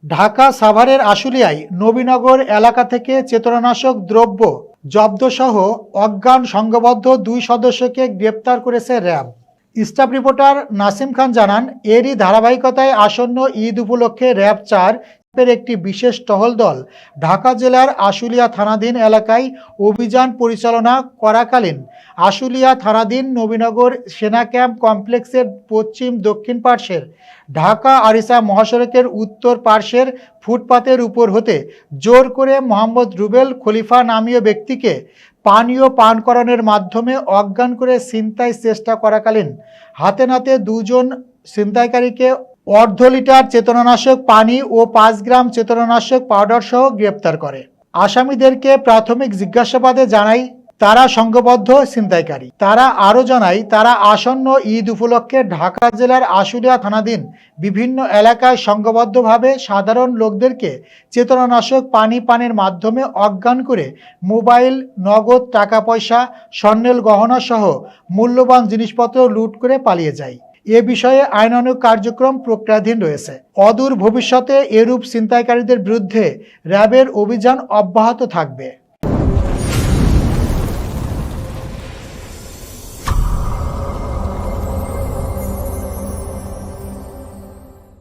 ঢাকা সাভারের আশুলিয়ায় নবীনগর এলাকা থেকে চেতনানাশক দ্রব্য জব্দসহ অজ্ঞান সংঘবদ্ধ 2 সদস্যকে গ্রেপ্তার করেছে র্যাব। স্টাফ রিপোর্টার নাসিম খান জানান, এরই ধারাবাহিকতায় আসন্ন ঈদ উপলক্ষে র্যাব-4 এর একটি বিশেষ টহল দল ঢাকা জেলার আশুলিয়া থানাধীন এলাকায় অভিযান পরিচালনা করাকালীন আশুলিয়া থানাধীন নবীনগর সেনা ক্যাম্প কমপ্লেক্সের পশ্চিম দক্ষিণ পার্শ্বের ঢাকা আরিচা মহাসড়কের উত্তর পার্শ্বের ফুটপাতের উপর হতে জোর করে মোহাম্মদ রুবেল খলিফা নামীয় ব্যক্তিকে পানীয় পান করানোর মাধ্যমে অজ্ঞান করে ছিনতাই চেষ্টা করাকালীন হাতে নাতে 2 জন ছিনতাইকারীকে অর্ধ লিটার চেতনানাশক পানি ও 5 গ্রাম চেতনানাশক পাউডার সহ গ্রেপ্তার করে। আসামিদেরকে প্রাথমিক জিজ্ঞাসাবাদে জানায় তারা সংঘবদ্ধ ছিনতাইকারী। তারা আরও জানায়, তারা আসন্ন ঈদ উপলক্ষে ঢাকা জেলার আশুলিয়া থানাধীন বিভিন্ন এলাকায় সংঘবদ্ধভাবে সাধারণ লোকদেরকে চেতনানাশক পানি পানের মাধ্যমে অজ্ঞান করে মোবাইল, নগদ টাকা পয়সা, স্বর্ণের গহনা সহ মূল্যবান জিনিসপত্র লুট করে পালিয়ে যায়। এ বিষয়ে আইনানুগ কার্যক্রম প্রক্রিয়াধীন রয়েছে। অদূর ভবিষ্যতে এরূপ ছিনতাইকারীদের বিরুদ্ধে র্যাবের অভিযান অব্যাহত থাকবে।